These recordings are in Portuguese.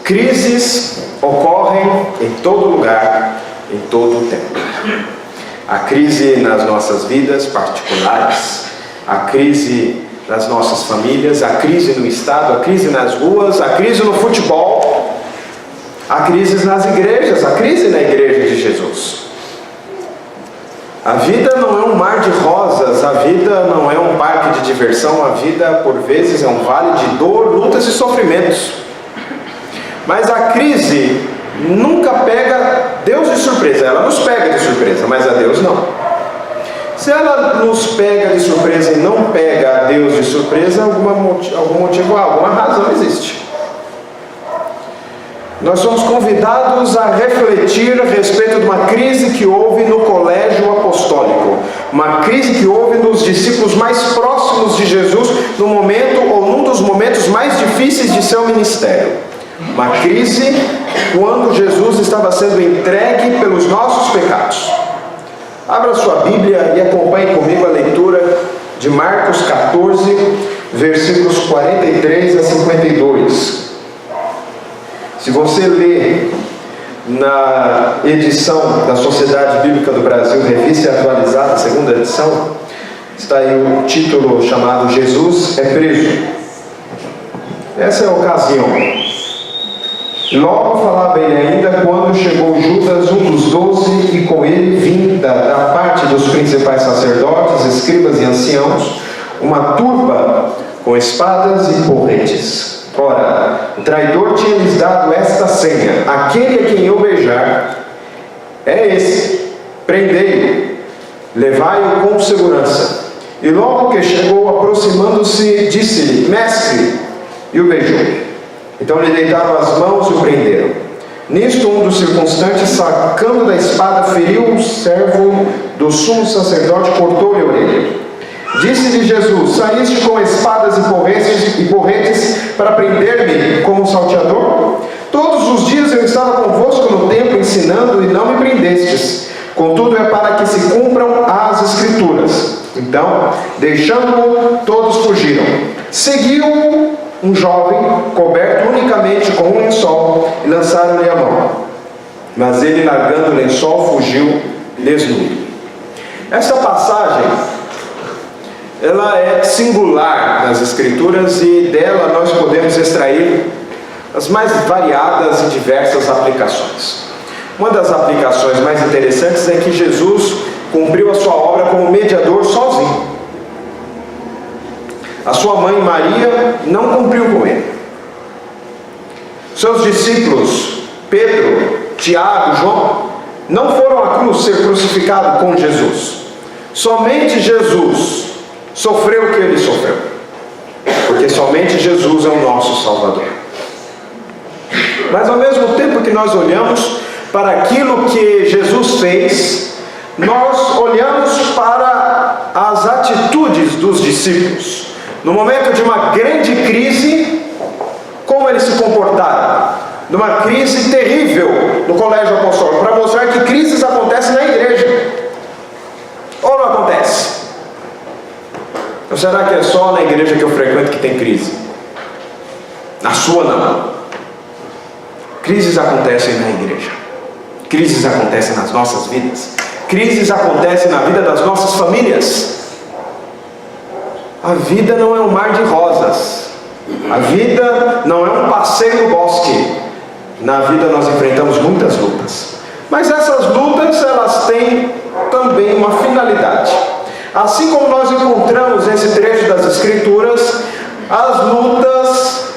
Crises ocorrem em todo lugar, em todo o tempo. A crise nas nossas vidas particulares, a crise nas nossas famílias, a crise no Estado, a crise nas ruas, a crise no futebol, a crise nas igrejas, a crise na igreja de Jesus. A vida não é um mar de rosas, a vida não é um parque de diversão, a vida por vezes é um vale de dor, lutas e sofrimentos. Mas a crise nunca pega Deus de surpresa. Ela nos pega de surpresa, mas a Deus não. Se ela nos pega de surpresa e não pega a Deus de surpresa, algum motivo, alguma razão existe. Nós somos convidados a refletir a respeito de uma crise que houve no colégio apostólico. Uma crise que houve nos discípulos mais próximos de Jesus, no momento ou num dos momentos mais difíceis de seu ministério. Uma crise quando Jesus estava sendo entregue pelos nossos pecados. Abra sua Bíblia e acompanhe comigo a leitura de Marcos 14, versículos 43 a 52. Se você ler na edição da Sociedade Bíblica do Brasil, revista atualizada, segunda edição, está aí o título chamado Jesus é preso. Essa é a ocasião. Logo falava ele ainda quando chegou Judas, um dos 12, e com ele vinda da parte dos principais sacerdotes, escribas e anciãos, uma turba com espadas e porretes. Ora, o traidor tinha lhes dado esta senha: aquele a quem eu beijar é esse, prendei-o, levai-o com segurança. E logo que chegou, aproximando-se, disse-lhe: mestre, e o beijou. Então lhe deitaram as mãos e o prenderam. Nisto um dos circunstantes, sacando da espada, feriu o servo do sumo sacerdote, cortou-lhe a orelha. Disse-lhe Jesus: saíste com espadas e porretes para prender-me como salteador? Todos os dias eu estava convosco no templo ensinando e não me prendestes. Contudo é para que se cumpram as Escrituras. Então, deixando-o, todos fugiram. Seguiu um jovem coberto unicamente com um lençol e lançaram-lhe a mão. Mas ele, largando o lençol, fugiu desnudo. Esta passagem, ela é singular nas Escrituras e dela nós podemos extrair as mais variadas e diversas aplicações. Uma das aplicações mais interessantes é que Jesus cumpriu a sua obra como mediador sozinho. A sua mãe Maria não cumpriu com ele. Seus discípulos Pedro, Tiago, João não foram à cruz ser crucificados com Jesus. Somente Jesus sofreu o que ele sofreu, porque somente Jesus é o nosso Salvador. Mas ao mesmo tempo que nós olhamos para aquilo que Jesus fez, nós olhamos para as atitudes dos discípulos. No momento de uma grande crise, como eles se comportaram? Numa crise terrível no colégio apostólico, para mostrar que crises acontecem na igreja. Ou não acontece? Ou será que é só na igreja que eu frequento que tem crise? Na sua não. Crises acontecem na igreja. Crises acontecem nas nossas vidas. Crises acontecem na vida das nossas famílias. A vida não é um mar de rosas. A vida não é um passeio no bosque. Na vida nós enfrentamos muitas lutas. Mas essas lutas, elas têm também uma finalidade. Assim como nós encontramos nesse trecho das Escrituras, as lutas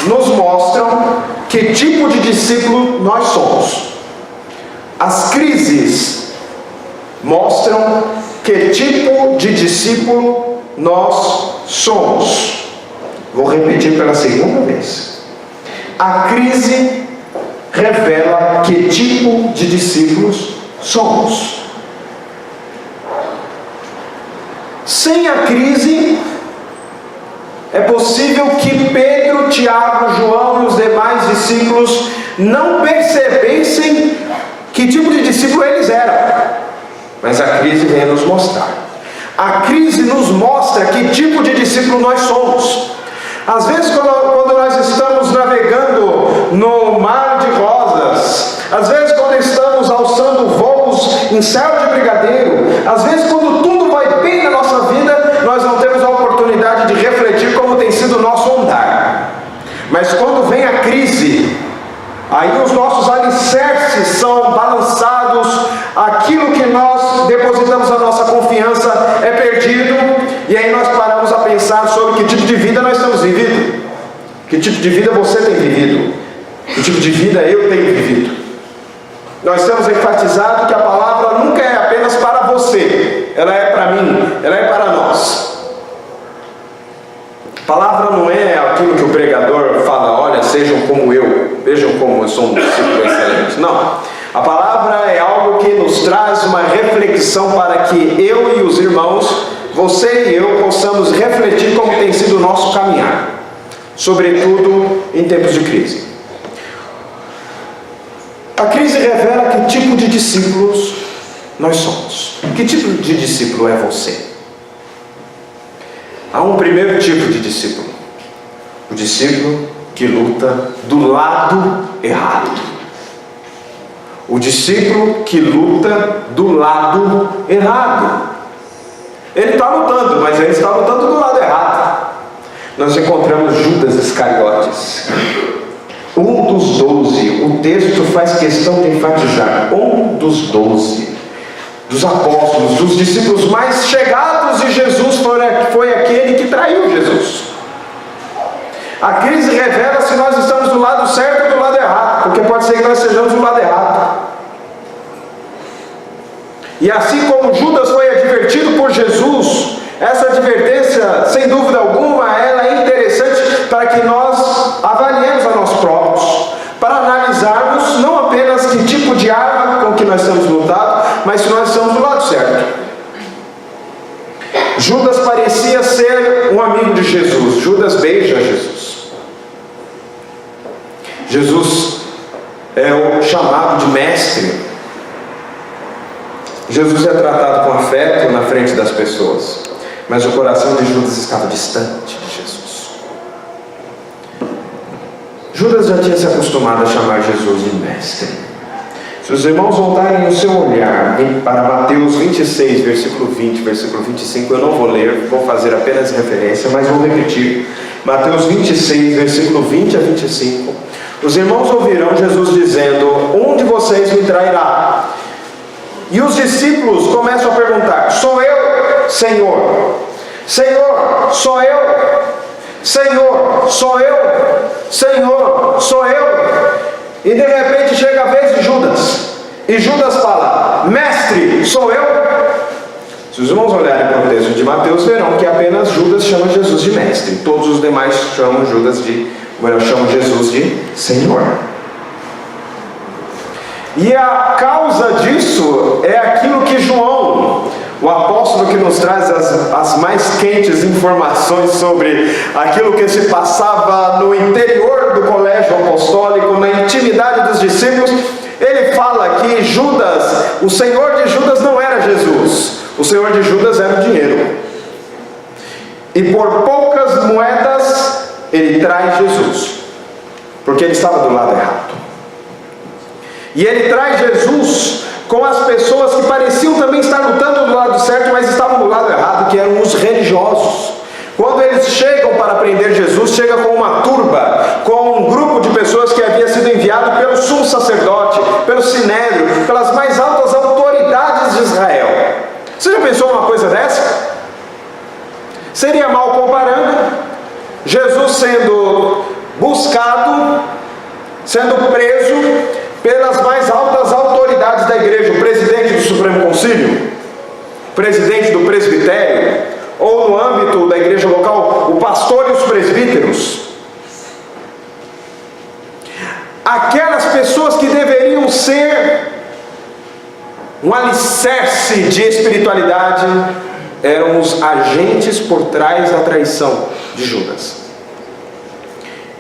nos mostram que tipo de discípulo nós somos. As crises mostram que tipo de discípulo nós somos. Vou repetir pela segunda vez. A crise revela que tipo de discípulos somos. Sem a crise, é possível que Pedro, Tiago, João e os demais discípulos não percebessem que tipo de discípulo eles eram. Mas a crise vem nos mostrar. A crise nos mostra que tipo de discípulo nós somos. Às vezes, quando nós estamos navegando no mar pincel de brigadeiro. Às vezes, quando tudo vai bem na nossa vida, nós não temos a oportunidade de refletir como tem sido o nosso andar. Mas quando vem a crise, aí os nossos alicerces são balançados, aquilo que nós depositamos a nossa confiança é perdido, e aí nós paramos a pensar sobre que tipo de vida nós temos vivido, que tipo de vida você tem vivido, que tipo de vida eu tenho vivido. Nós temos enfatizado que a palavra nunca é apenas para você, ela é para mim, ela é para nós. A palavra não é aquilo que o pregador fala, olha, sejam como eu, vejam como eu sou um discípulo excelente. Não, a palavra é algo que nos traz uma reflexão para que eu e os irmãos, você e eu, possamos refletir como tem sido o nosso caminhar, sobretudo em tempos de crise. A crise revela que tipo de discípulos nós somos. Que tipo de discípulo é você? Há um primeiro tipo de discípulo, o discípulo que luta do lado errado. O discípulo que luta do lado errado. Ele está lutando, mas ele está lutando do lado errado. Nós encontramos Judas Iscariotes, um dos 12. O texto faz questão de enfatizar, um dos 12. Dos apóstolos, dos discípulos mais chegados de Jesus, foi aquele que traiu Jesus. A crise revela se nós estamos do lado certo ou do lado errado, porque pode ser que nós sejamos do lado errado. E assim como Judas foi advertido por Jesus, essa advertência, sem dúvida alguma, ela é interessante para que nós avaliemos a nós próprios, para analisarmos não apenas que tipo de arma com que nós temos lutado, mas se nós estamos do lado certo. Judas parecia ser um amigo de Jesus. Judas beija Jesus. Jesus é o chamado de mestre. Jesus é tratado com afeto na frente das pessoas, mas o coração de Judas estava distante de Jesus. Judas já tinha se acostumado a chamar Jesus de mestre. Se os irmãos voltarem o seu olhar para Mateus 26, versículo 20, versículo 25, eu não vou ler, vou fazer apenas referência, mas vou repetir. Mateus 26, versículo 20 a 25. Os irmãos ouvirão Jesus dizendo: um de vocês me trairá. E os discípulos começam a perguntar: sou eu, Senhor? Senhor, sou eu? Senhor, sou eu? Senhor, sou eu? E de repente chega a vez de Judas, e Judas fala: mestre, sou eu? Se os irmãos olharem para o texto de Mateus, verão que apenas Judas chama Jesus de mestre, todos os demais chamam Jesus de Senhor. E a causa disso é aquilo que João, o apóstolo que nos traz as mais quentes informações sobre aquilo que se passava no interior do colégio apostólico, na intimidade dos discípulos, ele fala que Judas, o senhor de Judas não era Jesus, o senhor de Judas era o dinheiro. E por poucas moedas ele traz Jesus, porque ele estava do lado errado. E ele traz Jesus com as pessoas que pareciam também estar lutando do lado certo, mas estavam do lado errado, que eram os religiosos. Quando eles chegam para prender Jesus, chega com uma turba, com um grupo de pessoas que havia sido enviado pelo sumo sacerdote, pelo sinédrio, pelas mais altas autoridades de Israel. Você já pensou numa coisa dessa? Seria mal comparando Jesus sendo buscado, sendo preso pelas mais altas autoridades da igreja, o presidente do Supremo Concílio, o presidente do presbitério, ou no âmbito da igreja local, o pastor e os presbíteros. Aquelas pessoas que deveriam ser um alicerce de espiritualidade, eram os agentes por trás da traição de Judas.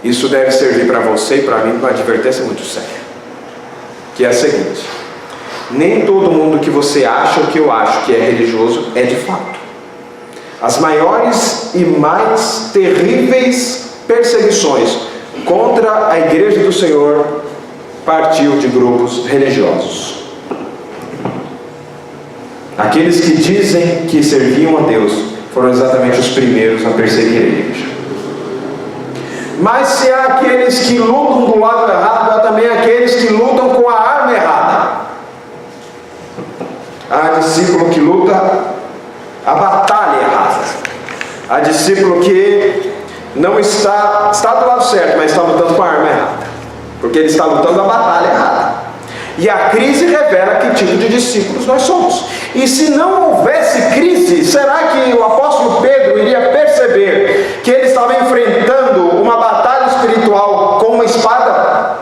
Isso deve servir para você e para mim uma advertência muito séria, que é a seguinte: nem todo mundo que você acha ou que eu acho que é religioso é de fato. As maiores e mais terríveis perseguições contra a igreja do Senhor partiu de grupos religiosos. Aqueles que dizem que serviam a Deus foram exatamente os primeiros a perseguir a igreja. Mas se há aqueles que lutam do lado errado, há também aqueles que lutam com a arma errada. Há discípulo que luta a batalha errada. Há discípulo que não está do lado certo, mas está lutando com a arma errada, porque ele está lutando a batalha errada. E a crise revela que tipo de discípulos nós somos. E se não houvesse crise, será que o apóstolo Pedro iria perceber que ele estava enfrentando uma batalha espiritual com uma espada?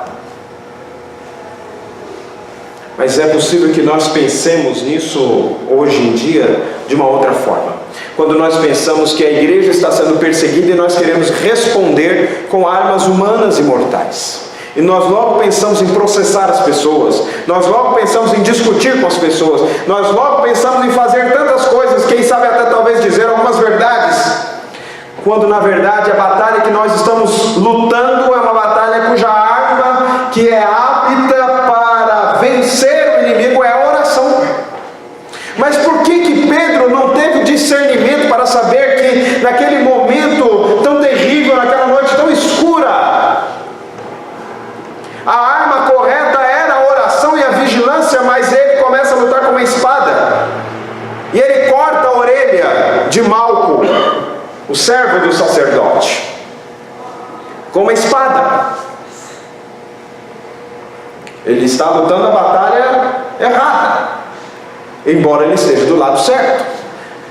Mas é possível que nós pensemos nisso hoje em dia de uma outra forma. Quando nós pensamos que a igreja está sendo perseguida e nós queremos responder com armas humanas e mortais. E nós logo pensamos em processar as pessoas, nós logo pensamos em discutir com as pessoas, nós logo pensamos em fazer tantas coisas, quem sabe até talvez dizer algumas verdades, quando na verdade a batalha que nós estamos lutando é uma batalha cuja arma que é apta para vencer o inimigo é a oração. Mas por que Pedro não teve discernimento para saber que naquele momento tão terrível, naquela noite tão escura, a arma correta era a oração e a vigilância, mas ele começa a lutar com uma espada, e ele corta a orelha de Malco, o servo do sacerdote, com uma espada. Ele está lutando a batalha errada, embora ele esteja do lado certo.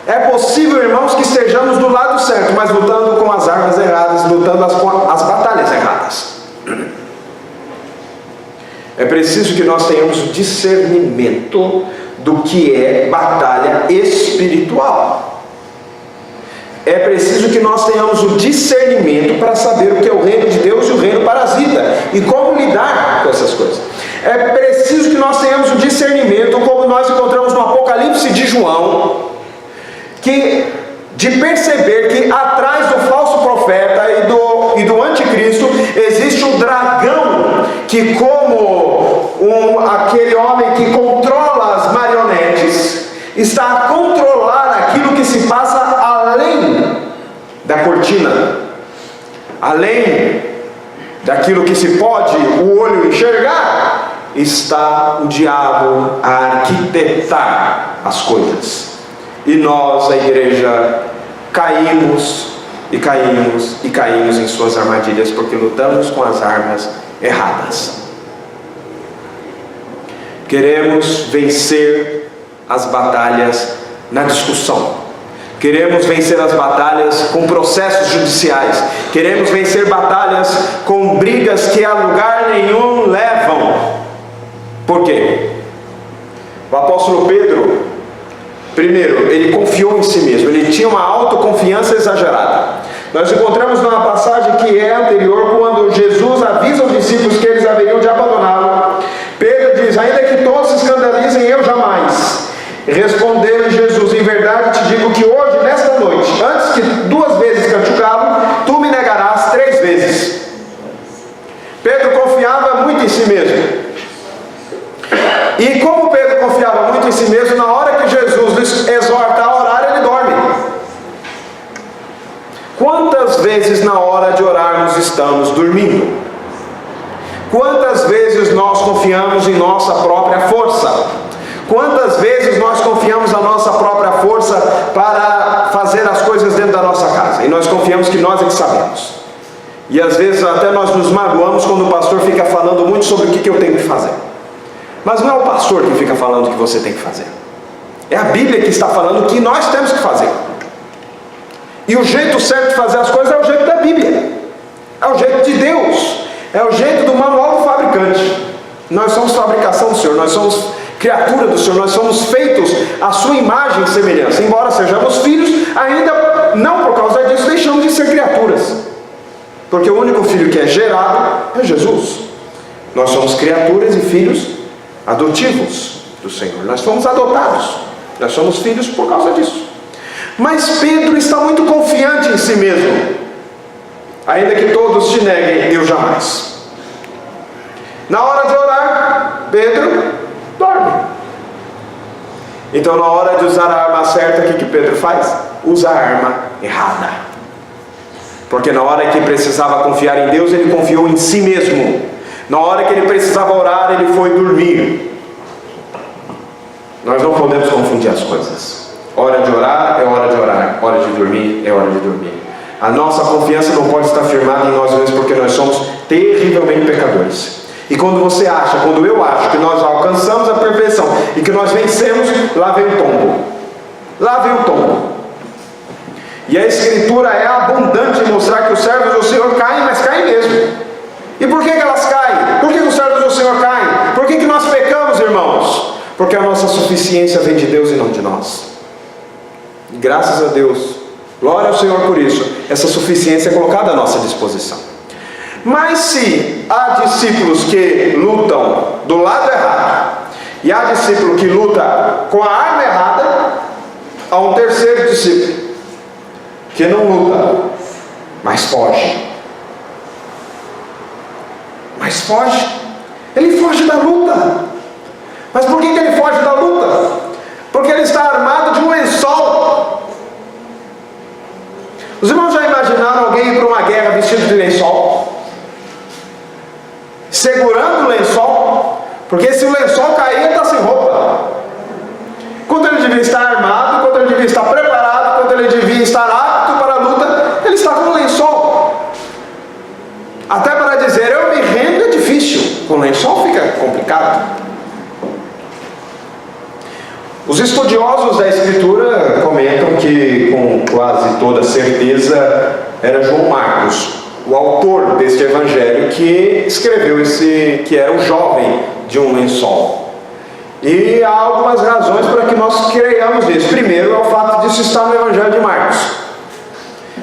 É possível, irmãos, que estejamos do lado certo, mas lutando com as armas erradas, lutando as batalhas erradas. É preciso que nós tenhamos o discernimento do que é batalha espiritual. É preciso que nós tenhamos o discernimento para saber o que é o reino de Deus e o reino parasita e como lidar com essas coisas. É preciso que nós tenhamos o discernimento, como nós encontramos no Apocalipse de João, de perceber que atrás do falso profeta e do anticristo existe um dragão que, como aquele homem que controla as marionetes, está a controlar aquilo que se passa além da cortina, além daquilo que se pode o olho enxergar. Está o diabo a arquitetar as coisas. E nós, a igreja, caímos e caímos e caímos em suas armadilhas, porque lutamos com as armas erradas. Queremos vencer as batalhas na discussão. Queremos vencer as batalhas com processos judiciais. Queremos vencer batalhas com brigas que a lugar nenhum levam. Por quê? O apóstolo Pedro, primeiro, ele confiou em si mesmo, ele tinha uma autoconfiança exagerada. Nós encontramos numa passagem que é anterior, quando Jesus avisa os discípulos que eles haveriam de abandoná-lo. Pedro diz: ainda que todos se escandalizem, eu jamais. Respondeu Jesus: em verdade te digo que hoje, nesta noite, antes que 2 vezes cante o galo, tu me negarás 3 vezes. Pedro confiava muito em si mesmo. E como Pedro confiava muito em si mesmo, na hora que Jesus lhes exorta a orar, ele dorme. Quantas vezes na hora de orarmos estamos dormindo? Quantas vezes nós confiamos em nossa própria força? Quantas vezes nós confiamos na nossa própria força para fazer as coisas dentro da nossa casa? E nós confiamos que nós é que sabemos. E às vezes até nós nos magoamos quando o pastor fica falando muito sobre o que eu tenho que fazer. Mas não é o pastor que fica falando o que você tem que fazer. É a Bíblia que está falando o que nós temos que fazer. E o jeito certo de fazer as coisas é o jeito da Bíblia. É o jeito de Deus. É o jeito do manual do fabricante. Nós somos fabricação do Senhor. Nós somos criatura do Senhor. Nós somos feitos à sua imagem e semelhança. Embora sejamos filhos, ainda não por causa disso deixamos de ser criaturas. Porque o único filho que é gerado é Jesus. Nós somos criaturas e filhos adotivos do Senhor. Nós fomos adotados. Nós somos filhos por causa disso. Mas Pedro está muito confiante em si mesmo. Ainda que todos te neguem, eu jamais. Na hora de orar, Pedro dorme. Então, na hora de usar a arma certa, o que Pedro faz? Usa a arma errada. Porque na hora que precisava confiar em Deus, ele confiou em si mesmo. Na hora que ele precisava orar, ele foi dormir. Nós não podemos confundir as coisas. Hora de orar é hora de orar, hora de dormir é hora de dormir. A nossa confiança não pode estar firmada em nós mesmos, porque nós somos terrivelmente pecadores. E quando eu acho que nós alcançamos a perfeição e que nós vencemos, lá vem o tombo. Lá vem o tombo. E a Escritura é abundante em mostrar que os servos do Senhor caem, mas caem mesmo. E por que elas caem? Por que os servos do Senhor caem? Por que nós pecamos, irmãos? Porque a nossa suficiência vem de Deus e não de nós. E graças a Deus, glória ao Senhor por isso, essa suficiência é colocada à nossa disposição. Mas se há discípulos que lutam do lado errado, e há discípulo que luta com a arma errada, há um terceiro discípulo que não luta, mas foge. Mas foge. Ele foge da luta. Mas por que ele foge da luta? Porque ele está armado de um lençol. Os irmãos já imaginaram alguém ir para uma guerra vestido de lençol? Segurando o lençol? Porque se o lençol cair, ele está sem roupa. Quando ele devia estar armado, quando ele devia estar preparado, quando ele devia estar apto para a luta, ele está com o lençol. Até para dizer eu me rendo é difícil. Com lençol fica complicado. Os estudiosos da Escritura comentam que, com quase toda certeza, era João Marcos, o autor deste evangelho, que escreveu que era o jovem de um lençol. E há algumas razões para que nós creiamos nisso. Primeiro é o fato disso estar no evangelho de Marcos.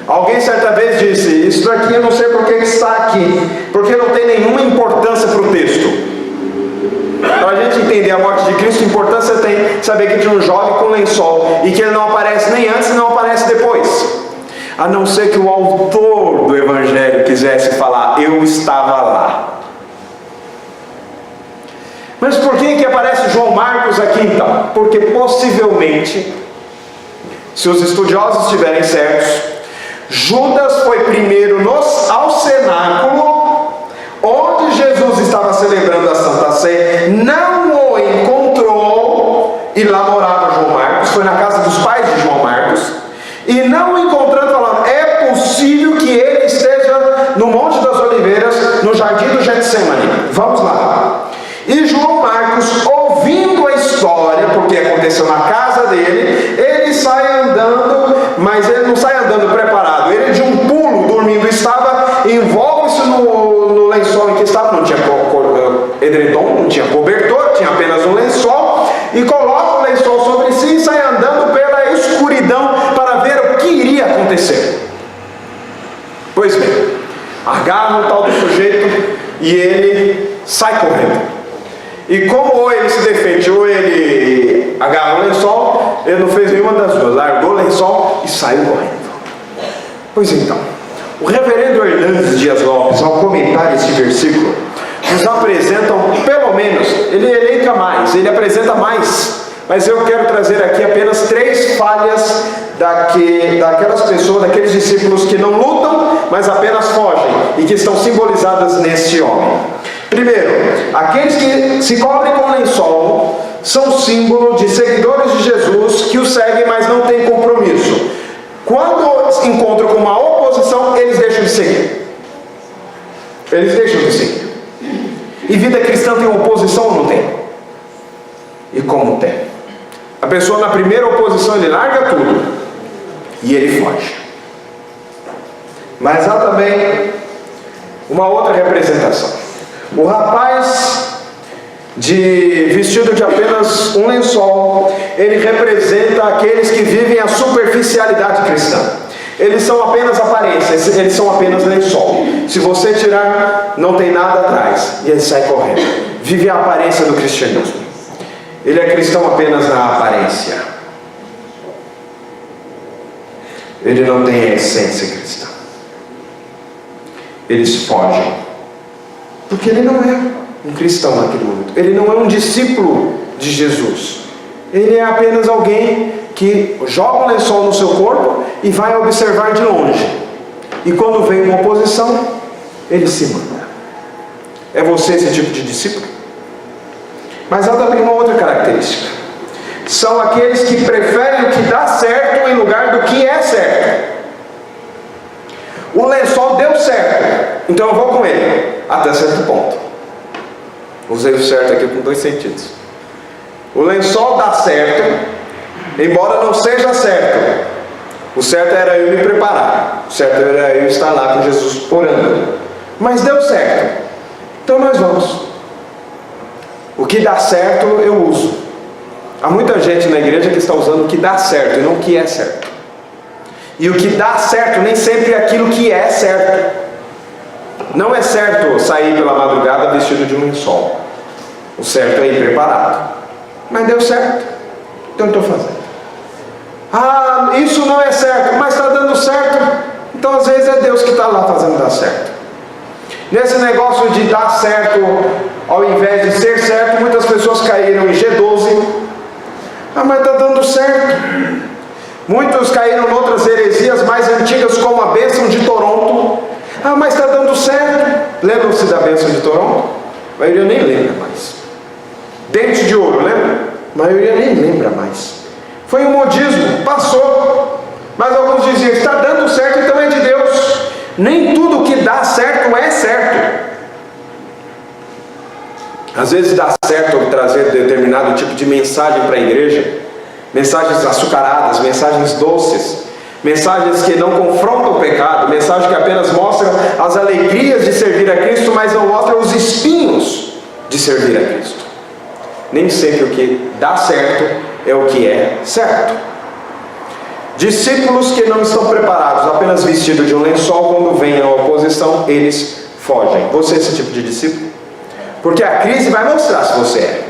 Alguém certa vez disse, isso daqui eu não sei por que está aqui, porque não tem nenhuma importância para o texto. Para a gente entender a morte de Cristo, a importância tem saber que tinha um jovem com lençol e que ele não aparece nem antes e não aparece depois, a não ser que o autor do evangelho quisesse falar, eu estava lá. Mas por que aparece João Marcos aqui então? Porque possivelmente, se os estudiosos estiverem certos, Judas foi primeiro ao cenáculo onde Jesus estava celebrando a Santa Ceia, não o encontrou, e lá morava João Marcos, foi na casa dos pais de João Marcos, e não o encontrando, falando, é possível que ele esteja no Monte das Oliveiras, no jardim do Getsemane, vamos lá. E João Marcos, ouvindo a história, porque aconteceu na casa dele, ele sai andando, mas ele não sai andando preparado, ele de um pulo, dormindo, envolve-se no lençol em que estava, não tinha edredom, não tinha cobertor, tinha apenas um lençol, e coloca o lençol sobre si e sai andando pela escuridão para ver o que iria acontecer. Pois bem, agarra o tal do sujeito e ele sai correndo. E como ou ele se defende ou ele agarra o lençol, ele não fez nenhuma das duas, largou o lençol e saiu correndo. Pois então, o reverendo Hernandes Dias Lopes, ao comentar este versículo, nos apresentam, pelo menos, ele elenca mais, ele apresenta mais, mas eu quero trazer aqui apenas 3 falhas daquelas pessoas, daqueles discípulos que não lutam, mas apenas fogem, e que estão simbolizadas neste homem. Primeiro, aqueles que se cobrem com lençol são símbolo de seguidores de Jesus que o seguem, mas não têm compromisso. Quando encontram com uma oposição, eles deixam de seguir. Eles deixam de seguir. E vida cristã tem oposição ou não tem? E como tem? A pessoa na primeira oposição, ele larga tudo e ele foge. Mas há também uma outra representação. O rapaz vestido de apenas um lençol, ele representa aqueles que vivem a superficialidade cristã. Eles são apenas aparências, eles são apenas lençol. Se você tirar, não tem nada atrás, e ele sai correndo. Vive a aparência do cristianismo. Ele é cristão apenas na aparência. Ele não tem a essência cristã. Eles fogem, porque ele não é um cristão naquele momento. Ele não é um discípulo de Jesus. Ele é apenas alguém que joga um lençol no seu corpo e vai observar de longe. E quando vem uma oposição, ele se manda. É você esse tipo de discípulo? Mas há também uma outra característica. São aqueles que preferem o que dá certo em lugar do que é certo. O lençol deu certo, então eu vou com ele, até certo ponto. Usei o certo aqui com 2 sentidos. O lençol dá certo, embora não seja certo. O certo era eu me preparar, o certo era eu estar lá com Jesus orando. Mas deu certo, então nós vamos. O que dá certo eu uso. Há muita gente na igreja que está usando o que dá certo e não o que é certo. E o que dá certo nem sempre é aquilo que é certo. Não é certo sair pela madrugada vestido de um lençol. O certo é ir preparado. Mas deu certo, então eu estou fazendo. Ah, isso não é certo, mas está dando certo. Então às vezes é Deus que está lá fazendo dar certo. Nesse negócio de dar certo ao invés de ser certo, muitas pessoas caíram em G12. Ah, mas está dando certo. Muitos caíram em outras heresias mais antigas, como a bênção de Toronto. Ah, mas está dando certo. Lembram-se da bênção de Toronto? A maioria nem lembra mais. Dente de ouro, lembra? A maioria nem lembra mais. Foi um modismo, passou. Mas alguns diziam, está dando certo, então é de Deus. Nem tudo que dá certo é certo. Às vezes dá certo trazer determinado tipo de mensagem para a igreja. Mensagens açucaradas, mensagens doces, mensagens que não confrontam o pecado, mensagens que apenas mostram as alegrias de servir a Cristo, mas não mostram os espinhos de servir a Cristo. Nem sempre o que dá certo é o que é certo. Discípulos que não estão preparados, apenas vestidos de um lençol, quando vem a oposição, eles fogem. Você é esse tipo de discípulo? Porque a crise vai mostrar se você é.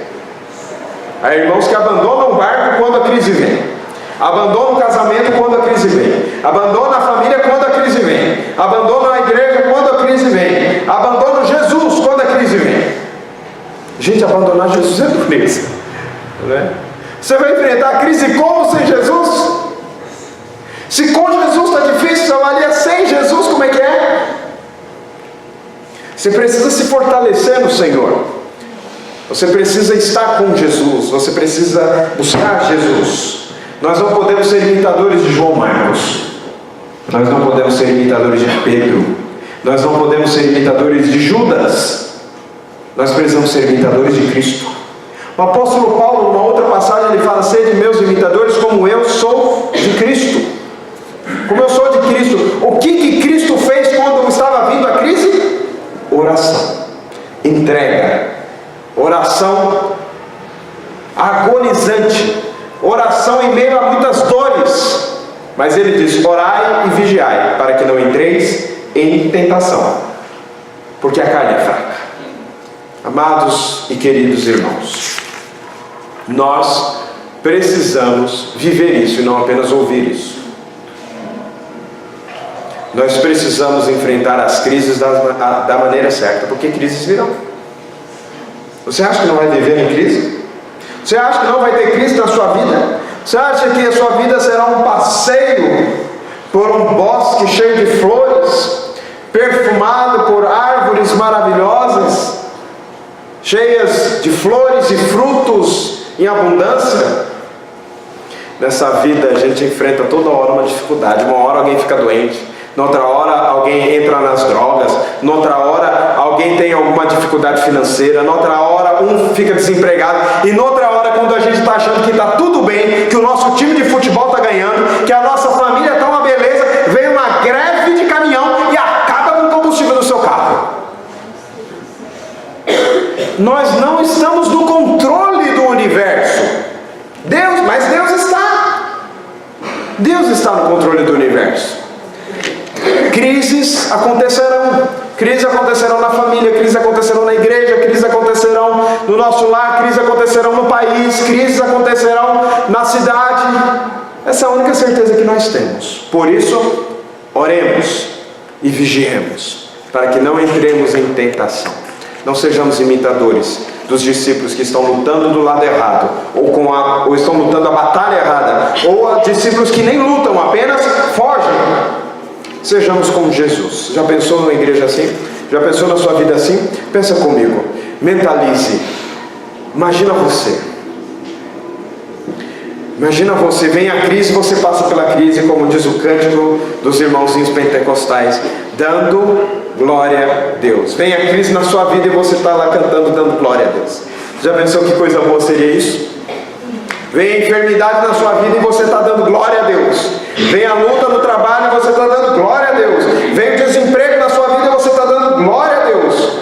Há irmãos que abandonam o barco quando a crise vem, abandonam o casamento quando a crise vem, abandonam a família quando a crise vem, abandonam a igreja quando a crise vem, abandonam Jesus quando a crise vem. Gente, abandonar Jesus é dureza, né? Você vai enfrentar a crise como sem Jesus? Se com Jesus está difícil, avalia sem Jesus como é que é? Você precisa se fortalecer no Senhor. Você precisa estar com Jesus, você precisa buscar Jesus. Nós não podemos ser imitadores de João Marcos, nós não podemos ser imitadores de Pedro, nós não podemos ser imitadores de Judas, nós precisamos ser imitadores de Cristo. O apóstolo Paulo, numa outra passagem, ele fala: sede meus imitadores como eu sou de Cristo. Como eu sou de Cristo. O que Cristo fez quando estava vindo a crise? Oração, entrega, oração agonizante, oração em meio a muitas dores. Mas ele diz: orai e vigiai, para que não entreis em tentação, porque a carne é fraca. Amados e queridos irmãos, nós precisamos viver isso e não apenas ouvir isso. Nós precisamos enfrentar as crises da maneira certa, porque crises virão. Você acha que não vai viver em crise? Você acha que não vai ter crise na sua vida? Você acha que a sua vida será um passeio por um bosque cheio de flores, perfumado por árvores maravilhosas, cheias de flores e frutos em abundância? Nessa vida a gente enfrenta toda hora uma dificuldade. Uma hora alguém fica doente, noutra hora alguém entra nas drogas, noutra hora alguém tem alguma dificuldade financeira, noutra hora um fica desempregado, e noutra hora, quando a gente está achando que está tudo bem, que o nosso time de futebol está ganhando, que a nossa família está uma beleza, vem uma greve de caminhão e acaba com o combustível do seu carro. Nós não estamos no controle do universo. Mas Deus está. Deus está no controle do universo. Crises acontecerão. Crises acontecerão na família, crises acontecerão na igreja, crises acontecerão no nosso lar, crises acontecerão no país, crises acontecerão na cidade. Essa é a única certeza que nós temos. Por isso, oremos e vigiemos, para que não entremos em tentação. Não sejamos imitadores dos discípulos que estão lutando do lado errado, ou estão lutando a batalha errada, ou discípulos que nem lutam, apenas fogem. Sejamos como Jesus. Já pensou numa igreja assim? Já pensou na sua vida assim? Pensa comigo, mentalize. Imagina você, vem a crise, você passa pela crise, como diz o cântico dos irmãozinhos pentecostais, dando glória a Deus. Vem a crise na sua vida e você está lá cantando, dando glória a Deus. Já pensou que coisa boa seria isso? Vem a enfermidade na sua vida e você está dando glória a Deus. Vem a luta no trabalho e você está dando glória a Deus. Vem o desemprego na sua vida e você está dando glória a Deus,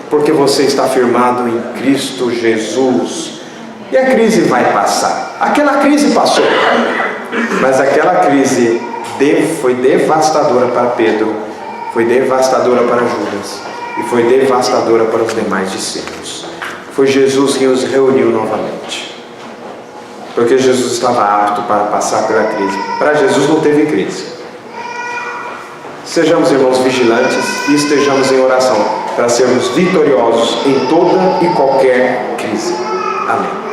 porque você está firmado em Cristo Jesus. E a crise vai passar. Aquela crise passou, mas aquela crise foi devastadora para Pedro, foi devastadora para Judas e foi devastadora para os demais discípulos. Foi Jesus que os reuniu novamente, porque Jesus estava apto para passar pela crise. Para Jesus não teve crise. Sejamos, irmãos, vigilantes e estejamos em oração para sermos vitoriosos em toda e qualquer crise. Amém.